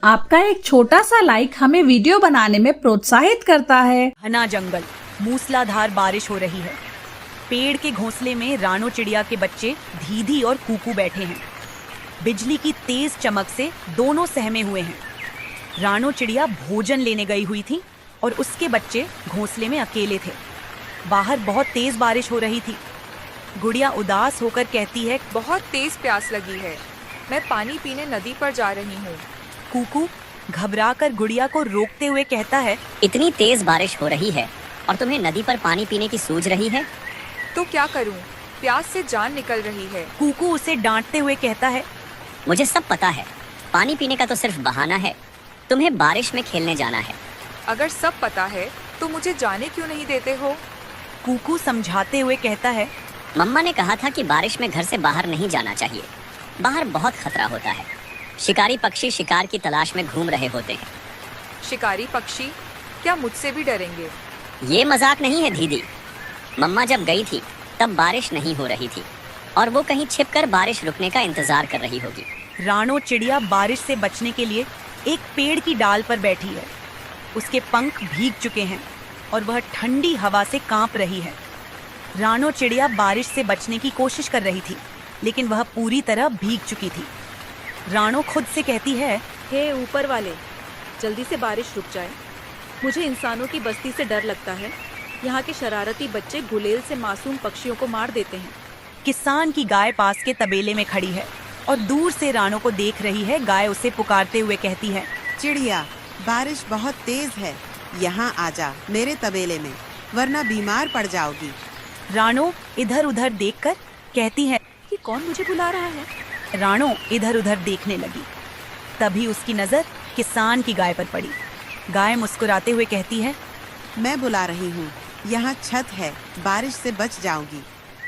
आपका एक छोटा सा लाइक हमें वीडियो बनाने में प्रोत्साहित करता है। घना जंगल, मूसलाधार बारिश हो रही है। पेड़ के घोंसले में रानो चिड़िया के बच्चे धीधी और कूकू बैठे हैं। बिजली की तेज चमक से दोनों सहमे हुए हैं। रानो चिड़िया भोजन लेने गई हुई थी और उसके बच्चे घोंसले में अकेले थे। बाहर बहुत तेज बारिश हो रही थी। गुड़िया उदास होकर कहती है, बहुत तेज प्यास लगी है, मैं पानी पीने नदी पर जा रही हूँ। कूकू घबराकर गुड़िया को रोकते हुए कहता है, इतनी तेज बारिश हो रही है और तुम्हें नदी पर पानी पीने की सूझ रही है? तो क्या करूँ, प्यास से जान निकल रही है। कूकू उसे डांटते हुए कहता है, मुझे सब पता है, पानी पीने का तो सिर्फ बहाना है। तुम्हें बारिश में खेलने जाना है। अगर सब पता है तो मुझे जाने क्यों नहीं देते हो? कूकू समझाते हुए कहता है, मम्मा ने कहा था कि बारिश में घर से बाहर नहीं जाना चाहिए। बाहर बहुत खतरा होता है। शिकारी पक्षी शिकार की तलाश में घूम रहे होते हैं। शिकारी पक्षी क्या मुझसे भी डरेंगे? ये मजाक नहीं है दीदी। मम्मा जब गई थी तब बारिश नहीं हो रही थी और वो कहीं छिपकर बारिश रुकने का इंतजार कर रही होगी। रानो चिड़िया बारिश से बचने के लिए एक पेड़ की डाल पर बैठी है। उसके पंख भीग चुके हैं और वह ठंडी हवा से कांप रही है। रानो चिड़िया बारिश से बचने की कोशिश कर रही थी, लेकिन वह पूरी तरह भीग चुकी थी। रानो खुद से कहती है, हे ऊपर वाले, जल्दी से बारिश रुक जाए। मुझे इंसानों की बस्ती से डर लगता है। यहाँ के शरारती बच्चे गुलेल से मासूम पक्षियों को मार देते हैं। किसान की गाय पास के तबेले में खड़ी है और दूर से रानो को देख रही है। गाय उसे पुकारते हुए कहती है, चिड़िया, बारिश बहुत तेज है, यहाँ आजा मेरे तबेले में, वरना बीमार पड़ जाओगी। रानो इधर उधर देखकर कहती है, ये कौन मुझे बुला रहा है? रानो इधर उधर देखने लगी। तभी उसकी नजर किसान की गाय पर पड़ी। गाय मुस्कुराते हुए कहती है, मैं बुला रही हूँ, यहाँ छत है, बारिश से बच जाओगी।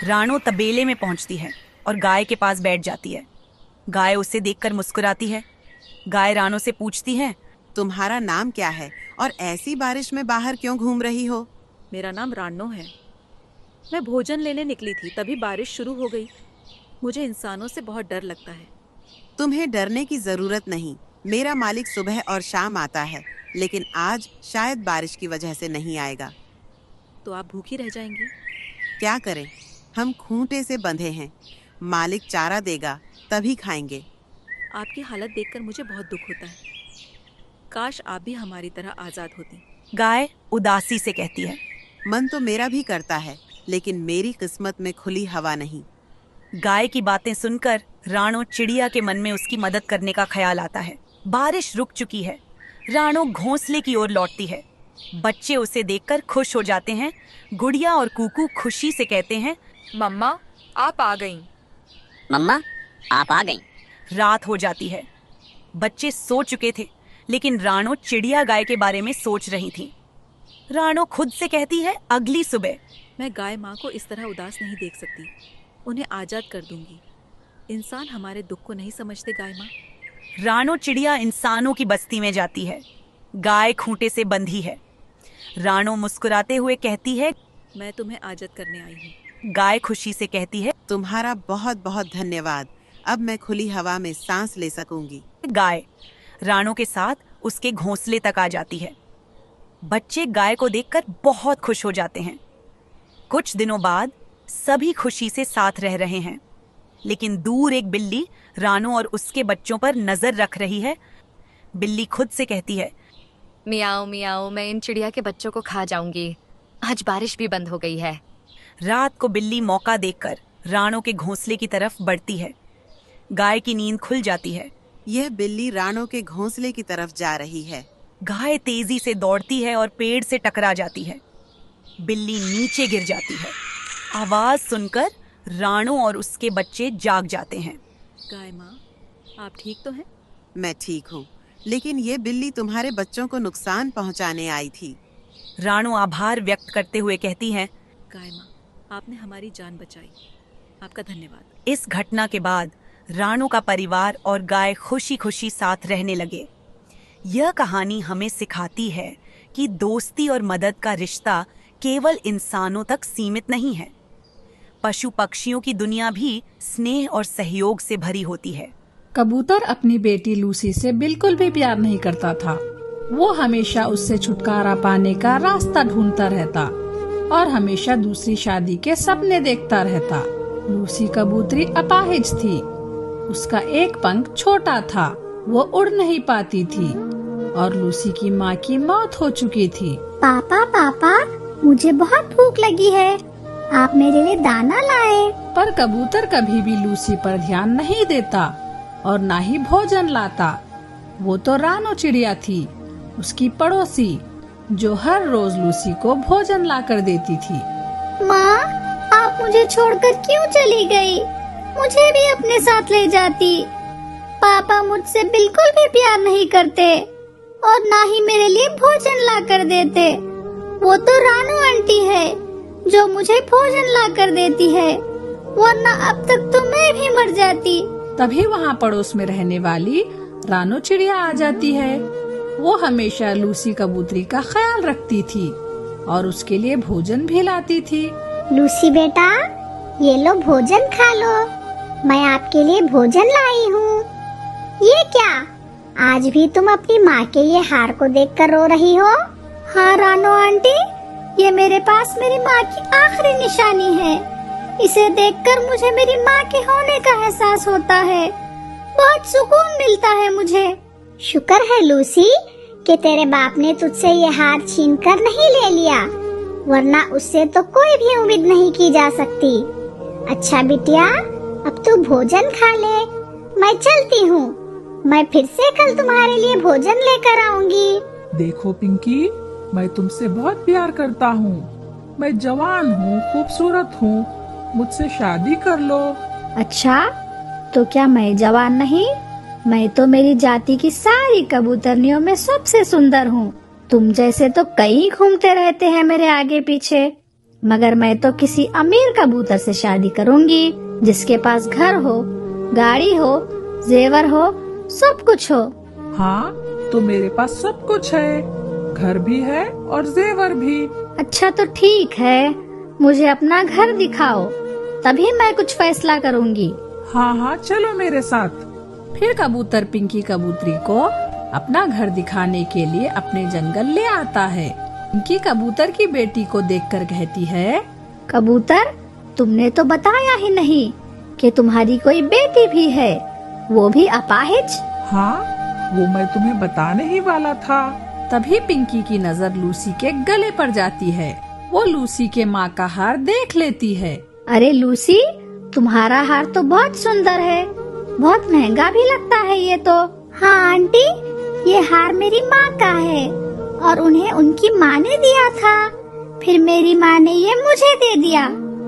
रानो तबेले में पहुँचती है और गाय के पास बैठ जाती है। गाय उसे देखकर मुस्कुराती है। गाय रानो से पूछती है, तुम्हारा नाम क्या है और ऐसी बारिश में बाहर क्यों घूम रही हो? मेरा नाम रानो है। मैं भोजन लेने निकली थी, तभी बारिश शुरू हो गई। मुझे इंसानों से बहुत डर लगता है। तुम्हें डरने की जरूरत नहीं। मेरा मालिक सुबह और शाम आता है, लेकिन आज शायद बारिश की वजह से नहीं आएगा। तो आप भूखी रह जाएंगी। क्या करें, हम खूंटे से बंधे हैं। मालिक चारा देगा तभी खाएंगे। आपकी हालत देखकर मुझे बहुत दुख होता है। काश आप भी हमारी तरह आजाद होती। गाय उदासी से कहती है, मन तो मेरा भी करता है, लेकिन मेरी किस्मत में खुली हवा नहीं। गाय की बातें सुनकर रानो चिड़िया के मन में उसकी मदद करने का ख्याल आता है। बारिश रुक चुकी है। रानो घोंसले की ओर लौटती है। बच्चे उसे देखकर खुश हो जाते हैं। गुड़िया और कूकू खुशी से कहते हैं, मम्मा आप आ गईं। मम्मा आप आ गईं। रात हो जाती है। बच्चे सो चुके थे, लेकिन रानो चिड़िया गाय के बारे में सोच रही थी। रानो खुद से कहती है, अगली सुबह मैं गाय माँ को इस तरह उदास नहीं देख सकती। उन्हें आजाद कर दूंगी। इंसान हमारे दुख को नहीं समझते गाय माँ। रानो चिड़िया इंसानों की बस्ती में जाती है। गाय खूंटे से बंधी है। रानो मुस्कुराते हुए कहती है, मैं तुम्हें आजाद करने आई हूँ। गाय खुशी से कहती है, तुम्हारा बहुत बहुत धन्यवाद। अब मैं खुली हवा में सांस ले सकूंगी। गाय रानो के साथ उसके घोंसले तक आ जाती है। बच्चे गाय को देखकर बहुत खुश हो जाते हैं। कुछ दिनों बाद सभी खुशी से साथ रह रहे हैं, लेकिन दूर एक बिल्ली रानो और उसके बच्चों पर नजर रख रही है। बिल्ली खुद से कहती है, मियाओ मियाओ, मैं इन चिड़िया के बच्चों को खा जाऊंगी। आज बारिश भी बंद हो गई है। रात को बिल्ली मौका देखकर रानो के घोंसले की तरफ बढ़ती है। गाय की नींद खुल जाती है। यह बिल्ली रानो के घोंसले की तरफ जा रही है। गाय तेजी से दौड़ती है और पेड़ से टकरा जाती है। बिल्ली नीचे गिर जाती है। आवाज सुनकर रानो और उसके बच्चे जाग जाते हैं। गाय माँ, आप ठीक तो हैं? मैं ठीक हूँ, लेकिन ये बिल्ली तुम्हारे बच्चों को नुकसान पहुँचाने आई थी। रानो आभार व्यक्त करते हुए कहती है, गाय माँ, आपने हमारी जान बचाई। आपका धन्यवाद। इस घटना के बाद रानो का परिवार और गाय खुशी खुशी साथ रहने लगे। यह कहानी हमें सिखाती है कि दोस्ती और मदद का रिश्ता केवल इंसानों तक सीमित नहीं है। पशु पक्षियों की दुनिया भी स्नेह और सहयोग से भरी होती है। कबूतर अपनी बेटी लूसी से बिल्कुल भी प्यार नहीं करता था। वो हमेशा उससे छुटकारा पाने का रास्ता ढूंढता रहता और हमेशा दूसरी शादी के सपने देखता रहता। लूसी कबूतरी अपाहिज थी। उसका एक पंख छोटा था, वो उड़ नहीं पाती थी और लूसी की माँ की मौत हो चुकी थी। पापा पापा, मुझे बहुत भूख लगी है, आप मेरे लिए दाना लाए। पर कबूतर कभी भी लूसी पर ध्यान नहीं देता और ना ही भोजन लाता। वो तो रानो चिड़िया थी, उसकी पड़ोसी, जो हर रोज लूसी को भोजन लाकर देती थी। माँ, आप मुझे छोड़कर क्यों चली गई? मुझे भी अपने साथ ले जाती। पापा मुझसे बिल्कुल भी प्यार नहीं करते और ना ही मेरे लिए भोजन ला कर देते। वो तो रानू आंटी है जो मुझे भोजन ला कर देती है, वरना अब तक तो मैं भी मर जाती। तभी वहाँ पड़ोस में रहने वाली रानो चिड़िया आ जाती है। वो हमेशा लूसी कबूतरी का ख्याल रखती थी और उसके लिए भोजन भी लाती थी। लूसी बेटा, ये लो भोजन खा लो, मैं आपके लिए भोजन लाई हूँ। ये क्या, आज भी तुम अपनी माँ के ये हार को देखकर रो रही हो? हाँ रानो आंटी, ये मेरे पास मेरी माँ की आखिरी निशानी है। इसे देखकर मुझे मेरी माँ के होने का एहसास होता है, बहुत सुकून मिलता है मुझे। शुक्र है लूसी कि तेरे बाप ने तुझसे ये हार छीनकर नहीं ले लिया, वरना उससे तो कोई भी उम्मीद नहीं की जा सकती। अच्छा बिटिया, अब तू भोजन खा ले, मैं चलती हूँ। मैं फिर से कल तुम्हारे लिए भोजन लेकर आऊंगी। देखो पिंकी, मैं तुमसे बहुत प्यार करता हूँ। मैं जवान हूँ, खूबसूरत हूँ, मुझसे शादी कर लो। अच्छा, तो क्या मैं जवान नहीं? मैं तो मेरी जाति की सारी कबूतरनियों में सबसे सुंदर हूँ। तुम जैसे तो कई घूमते रहते हैं मेरे आगे पीछे, मगर मैं तो किसी अमीर कबूतर से शादी करूँगी, जिसके पास घर हो, गाड़ी हो, जेवर हो, सब कुछ हो। हाँ, तो मेरे पास सब कुछ है, घर भी है और जेवर भी। अच्छा तो ठीक है, मुझे अपना घर दिखाओ, तभी मैं कुछ फैसला करूँगी। हाँ हाँ, चलो मेरे साथ। फिर कबूतर पिंकी कबूतरी को अपना घर दिखाने के लिए अपने जंगल ले आता है। पिंकी कबूतर की बेटी को देखकर कहती है, कबूतर, तुमने तो बताया ही नहीं कि तुम्हारी कोई बेटी भी है, वो भी अपाहिज। हाँ, वो मैं तुम्हें बताने ही वाला था। तभी पिंकी की नजर लूसी के गले पर जाती है। वो लूसी के माँ का हार देख लेती है। अरे लूसी, तुम्हारा हार तो बहुत सुंदर है, बहुत महंगा भी लगता है ये तो। हाँ आंटी, ये हार मेरी माँ का है और उन्हें उनकी माँ ने दिया था, फिर मेरी माँ ने ये मुझे दे दिया।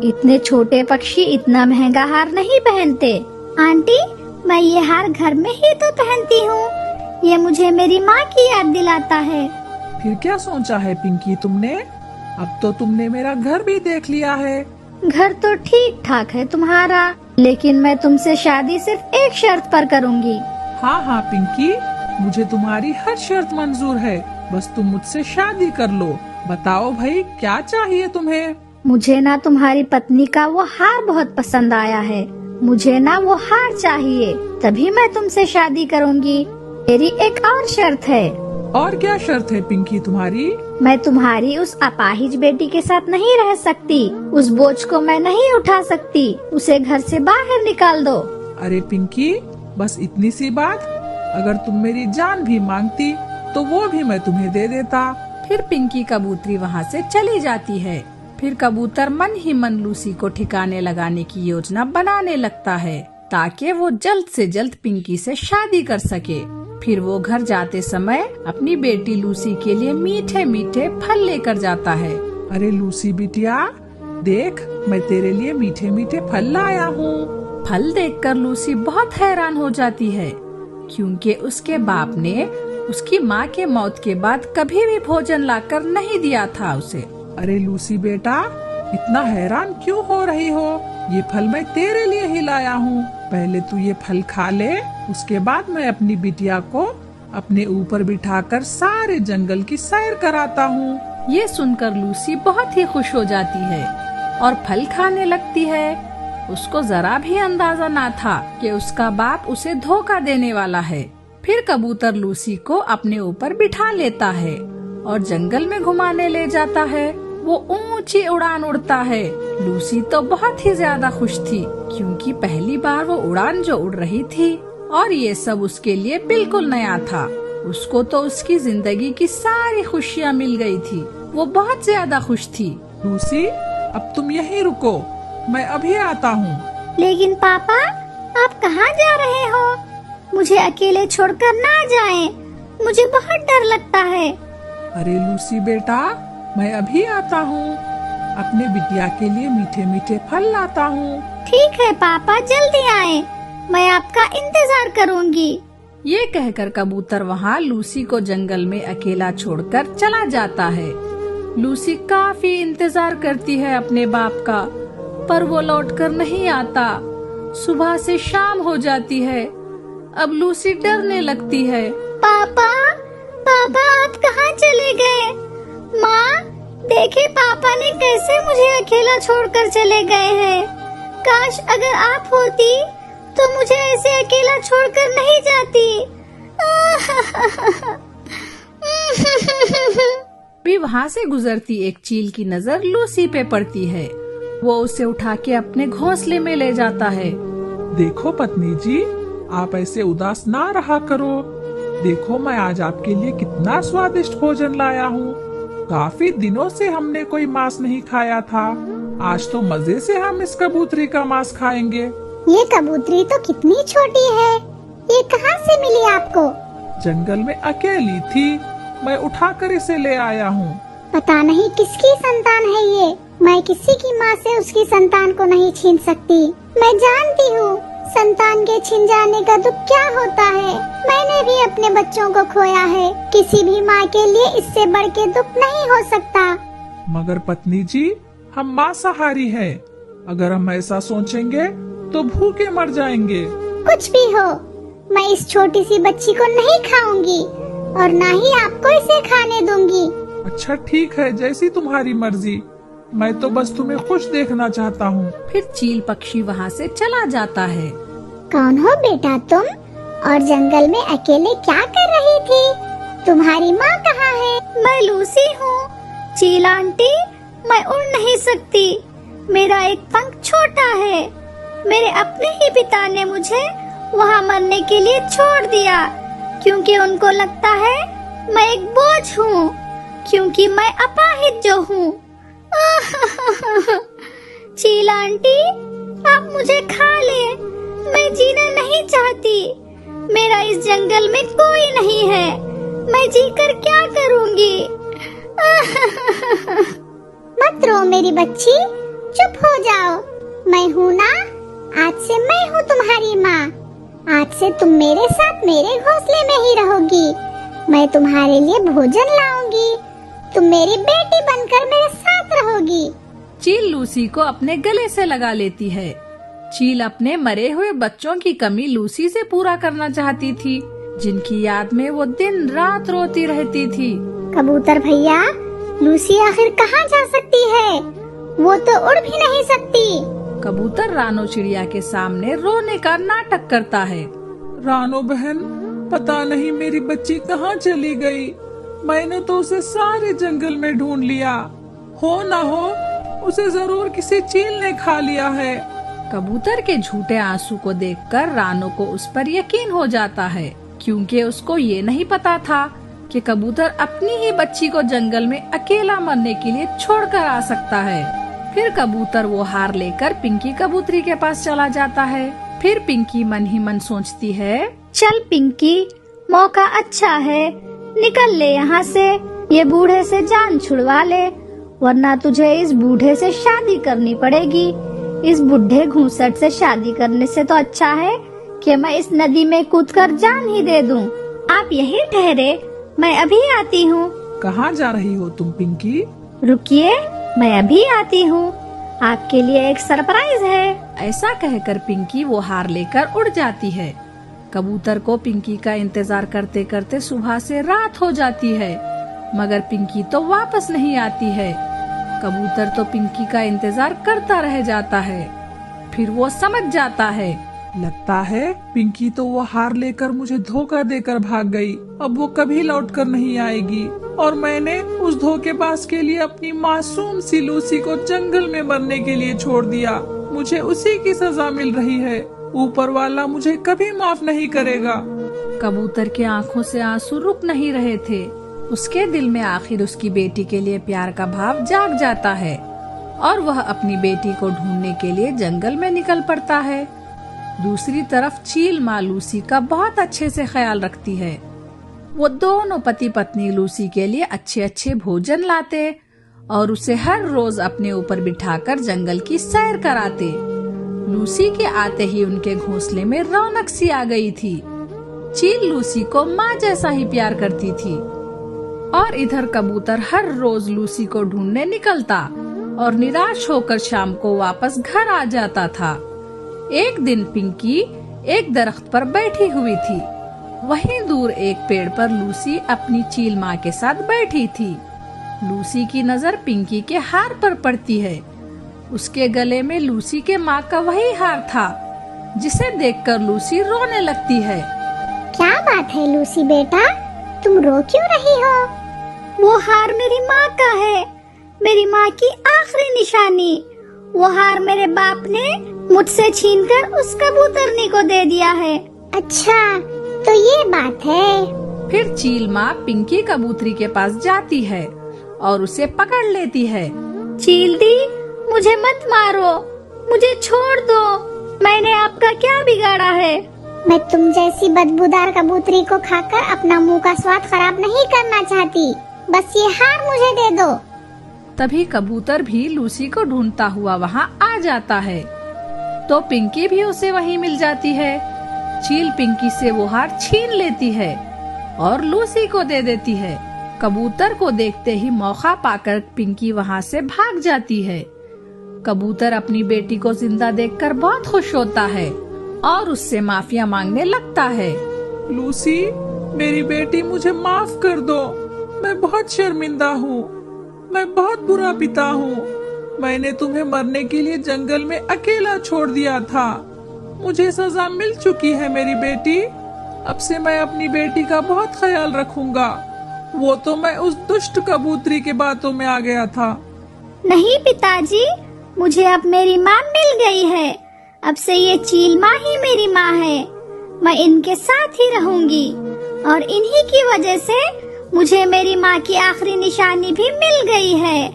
इतने छोटे पक्षी इतना महंगा हार नहीं पहनते। आंटी, मैं ये हार घर में ही तो पहनती हूँ, ये मुझे मेरी माँ की याद दिलाता है। फिर क्या सोचा है पिंकी तुमने? अब तो तुमने मेरा घर भी देख लिया है। घर तो ठीक ठाक है तुम्हारा, लेकिन मैं तुमसे शादी सिर्फ एक शर्त पर करूँगी। हाँ हाँ पिंकी, मुझे तुम्हारी हर शर्त मंजूर है, बस तुम मुझसे शादी कर लो। बताओ भाई, क्या चाहिए तुम्हें? मुझे ना तुम्हारी पत्नी का वो हार बहुत पसंद आया है, मुझे ना वो हार चाहिए, तभी मैं तुमसे शादी करूँगी। मेरी एक और शर्त है। और क्या शर्त है पिंकी तुम्हारी? मैं तुम्हारी उस अपाहिज बेटी के साथ नहीं रह सकती, उस बोझ को मैं नहीं उठा सकती, उसे घर से बाहर निकाल दो। अरे पिंकी, बस इतनी सी बात? अगर तुम मेरी जान भी मांगती तो वो भी मैं तुम्हें दे देता। फिर पिंकी कबूतरी वहाँ से चली जाती है। फिर कबूतर मन ही मन लूसी को ठिकाने लगाने की योजना बनाने लगता है, ताकि वो जल्द से जल्द पिंकी से शादी कर सके। फिर वो घर जाते समय अपनी बेटी लूसी के लिए मीठे मीठे फल लेकर जाता है। अरे लूसी बिटिया, देख, मैं तेरे लिए मीठे मीठे फल लाया हूँ। फल देखकर लूसी बहुत हैरान हो जाती है, क्योंकि उसके बाप ने उसकी माँ के मौत के बाद कभी भी भोजन लाकर नहीं दिया था उसे। अरे लूसी बेटा, इतना हैरान क्यों हो रही हो? ये फल मैं तेरे लिए ही लाया हूँ। पहले तू ये फल खा ले, उसके बाद मैं अपनी बिटिया को अपने ऊपर बिठाकर सारे जंगल की सैर कराता हूँ। ये सुनकर लूसी बहुत ही खुश हो जाती है और फल खाने लगती है। उसको जरा भी अंदाजा ना था कि उसका बाप उसे धोखा देने वाला है। फिर कबूतर लूसी को अपने ऊपर बिठा लेता है और जंगल में घुमाने ले जाता है। वो ऊंची उड़ान उड़ता है। लूसी तो बहुत ही ज्यादा खुश थी, क्योंकि पहली बार वो उड़ान जो उड़ रही थी और ये सब उसके लिए बिल्कुल नया था। उसको तो उसकी जिंदगी की सारी खुशियाँ मिल गई थी। वो बहुत ज्यादा खुश थी। लूसी, अब तुम यहीं रुको, मैं अभी आता हूँ। लेकिन पापा, आप कहाँ जा रहे हो? मुझे अकेले छोड़कर ना जाएं। मुझे बहुत डर लगता है। अरे लूसी बेटा, मैं अभी आता हूँ। अपने बिटिया के लिए मीठे मीठे फल लाता हूँ। ठीक है पापा, जल्दी आए, मैं आपका इंतजार करूँगी। ये कहकर कबूतर वहाँ लूसी को जंगल में अकेला छोड़कर चला जाता है। लूसी काफी इंतजार करती है अपने बाप का, पर वो लौटकर नहीं आता। सुबह से शाम हो जाती है। अब लूसी डरने लगती है। पापा, पापा आप कहाँ चले गए? माँ, देखे पापा ने कैसे मुझे अकेला छोड़कर चले गए हैं। काश अगर आप होती तो मुझे ऐसे अकेला छोड़कर नहीं जाती। भी वहाँ से गुजरती एक चील की नजर लूसी पे पड़ती है। वो उसे उठा के अपने घोंसले में ले जाता है। देखो पत्नी जी, आप ऐसे उदास ना रहा करो। देखो मैं आज आपके लिए कितना स्वादिष्ट भोजन लाया हूँ। काफी दिनों से हमने कोई मांस नहीं खाया था। आज तो मजे से हम इस कबूतरी का मांस खाएंगे। ये कबूतरी तो कितनी छोटी है। ये कहाँ से मिली आपको? जंगल में अकेली थी, मैं उठाकर इसे ले आया हूँ। पता नहीं किसकी संतान है ये। मैं किसी की माँ से उसकी संतान को नहीं छीन सकती। मैं जानती हूँ संतान के छिन जाने का दुख क्या होता है। मैंने भी अपने बच्चों को खोया है। किसी भी माँ के लिए इससे बढ़ के दुख नहीं हो सकता। मगर पत्नी जी, हम मांसाहारी हैं। अगर हम ऐसा सोचेंगे तो भूखे मर जाएंगे। कुछ भी हो, मैं इस छोटी सी बच्ची को नहीं खाऊंगी और ना ही आपको इसे खाने दूंगी। अच्छा ठीक है, जैसी तुम्हारी मर्जी। मैं तो बस तुम्हें खुश देखना चाहता हूँ। फिर चील पक्षी वहाँ से चला जाता है। कौन हो बेटा तुम? और जंगल में अकेले क्या कर रही थी? तुम्हारी माँ कहाँ है? मैं लूसी हूँ। चील आंटी, मैं उड़ नहीं सकती। मेरा एक पंख छोटा है। मेरे अपने ही पिता ने मुझे वहाँ मरने के लिए छोड़ दिया, क्योंकि उनको लगता है मैं एक बोझ हूँ, क्योंकि मैं अपाहिज जो हूँ। चील आंटी, आप मुझे खा ले। मैं जीना नहीं चाहती। मेरा इस जंगल में कोई नहीं है। मैं जीकर क्या करूँगी? मत रो मेरी बच्ची, चुप हो जाओ। मैं हूँ ना, आज से मैं हूँ तुम्हारी माँ। आज से तुम मेरे साथ मेरे घोंसले में ही रहोगी। मैं तुम्हारे लिए भोजन लाऊंगी। तुम मेरी बेटी बनकर मेरे साथ रहोगी। चील लूसी को अपने गले से लगा लेती है। चील अपने मरे हुए बच्चों की कमी लूसी से पूरा करना चाहती थी, जिनकी याद में वो दिन रात रोती रहती थी। कबूतर भैया, लूसी आखिर कहाँ जा सकती है? वो तो उड़ भी नहीं सकती। कबूतर रानो चिड़िया के सामने रोने का नाटक करता है। रानो बहन, पता नहीं मेरी बच्ची कहाँ चली गई। मैंने तो उसे सारे जंगल में ढूंढ लिया। हो ना हो उसे जरूर किसी चील ने खा लिया है। कबूतर के झूठे आंसू को देखकर रानो को उस पर यकीन हो जाता है, क्योंकि उसको ये नहीं पता था कि कबूतर अपनी ही बच्ची को जंगल में अकेला मरने के लिए छोड़कर आ सकता है। फिर कबूतर वो हार लेकर पिंकी कबूतरी के पास चला जाता है। फिर पिंकी मन ही मन सोचती है, चल पिंकी, मौका अच्छा है, निकल ले यहाँ से। ये बूढ़े से जान छुड़वा ले, वरना तुझे इस बूढ़े से शादी करनी पड़ेगी। इस बुढ़े घूंसट से शादी करने से तो अच्छा है कि मैं इस नदी में कूदकर जान ही दे दूं। आप यहीं ठहरे, मैं अभी आती हूँ। कहाँ जा रही हो तुम पिंकी? रुकिए, मैं अभी आती हूँ। आपके लिए एक सरप्राइज है। ऐसा कहकर पिंकी वो हार लेकर उड़ जाती है। कबूतर को पिंकी का इंतजार करते करते सुबह से रात हो जाती है, मगर पिंकी तो वापस नहीं आती है। कबूतर तो पिंकी का इंतजार करता रह जाता है। फिर वो समझ जाता है। लगता है पिंकी तो वो हार लेकर मुझे धोखा देकर भाग गई। अब वो कभी लौटकर नहीं आएगी और मैंने उस धोखेबाज के लिए अपनी मासूम सी लूसी को जंगल में मरने के लिए छोड़ दिया। मुझे उसी की सजा मिल रही है। ऊपर वाला मुझे कभी माफ नहीं करेगा। कबूतर के आंखों से आंसू रुक नहीं रहे थे। उसके दिल में आखिर उसकी बेटी के लिए प्यार का भाव जाग जाता है और वह अपनी बेटी को ढूंढने के लिए जंगल में निकल पड़ता है। दूसरी तरफ चील माँ लूसी का बहुत अच्छे से ख्याल रखती है। वो दोनों पति पत्नी लूसी के लिए अच्छे अच्छे भोजन लाते और उसे हर रोज अपने ऊपर बिठाकर जंगल की सैर कराते। लूसी के आते ही उनके घोंसले में रौनक सी आ गई थी। चील लूसी को माँ जैसा ही प्यार करती थी और इधर कबूतर हर रोज लूसी को ढूंढने निकलता और निराश होकर शाम को वापस घर आ जाता था। एक दिन पिंकी एक दरख्त पर बैठी हुई थी। वहीं दूर एक पेड़ पर लूसी अपनी चील माँ के साथ बैठी थी। लूसी की नजर पिंकी के हार पर पड़ती है। उसके गले में लूसी के माँ का वही हार था, जिसे देखकर लूसी रोने लगती है। क्या बात है लूसी बेटा, तुम रो क्यों रही हो? वो हार मेरी माँ का है, मेरी माँ की आखिरी निशानी। वो हार मेरे बाप ने मुझसे छीनकर उस कबूतरनी को दे दिया है। अच्छा, तो ये बात है। फिर चील माँ पिंकी कबूतरी के पास जाती है और उसे पकड़ लेती है। चील दी, मुझे मत मारो, मुझे छोड़ दो। मैंने आपका क्या बिगाड़ा है? मैं तुम जैसी बदबूदार कबूतरी को खाकर अपना मुंह का स्वाद खराब नहीं करना चाहती। बस ये हार मुझे दे दो। तभी कबूतर भी लूसी को ढूंढता हुआ वहाँ आ जाता है, तो पिंकी भी उसे वहीं मिल जाती है। चील पिंकी से वो हार छीन लेती है और लूसी को दे देती है। कबूतर को देखते ही मौका पाकर पिंकी वहाँ से भाग जाती है। कबूतर अपनी बेटी को जिंदा देखकर बहुत खुश होता है और उससे माफिया मांगने लगता है। लूसी, मेरी बेटी, मुझे माफ कर दो। मैं बहुत शर्मिंदा हूँ। मैं बहुत बुरा पिता हूँ। मैंने तुम्हें मरने के लिए जंगल में अकेला छोड़ दिया था। मुझे सजा मिल चुकी है मेरी बेटी। अब से मैं अपनी बेटी का बहुत ख्याल रखूंगा। वो तो मैं उस दुष्ट कबूतरी के बातों में आ गया था। नहीं पिताजी, मुझे अब मेरी माँ मिल गई है। अब से ये चील माँ ही मेरी माँ है। मैं इनके साथ ही रहूंगी और इन्हीं की वजह से मुझे मेरी माँ की आखिरी निशानी भी मिल गई है।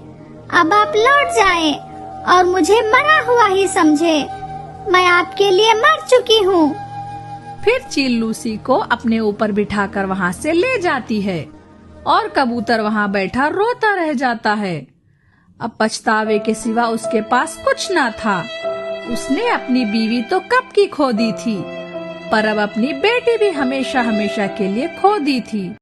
अब आप लौट जाएं और मुझे मरा हुआ ही समझे। मैं आपके लिए मर चुकी हूँ। फिर चील लूसी को अपने ऊपर बिठाकर वहाँ से ले जाती है और कबूतर वहाँ बैठा रोता रह जाता है। अब पछतावे के सिवा उसके पास कुछ ना था। उसने अपनी बीवी तो कब की खो दी थी, पर अब अपनी बेटी भी हमेशा हमेशा के लिए खो दी थी।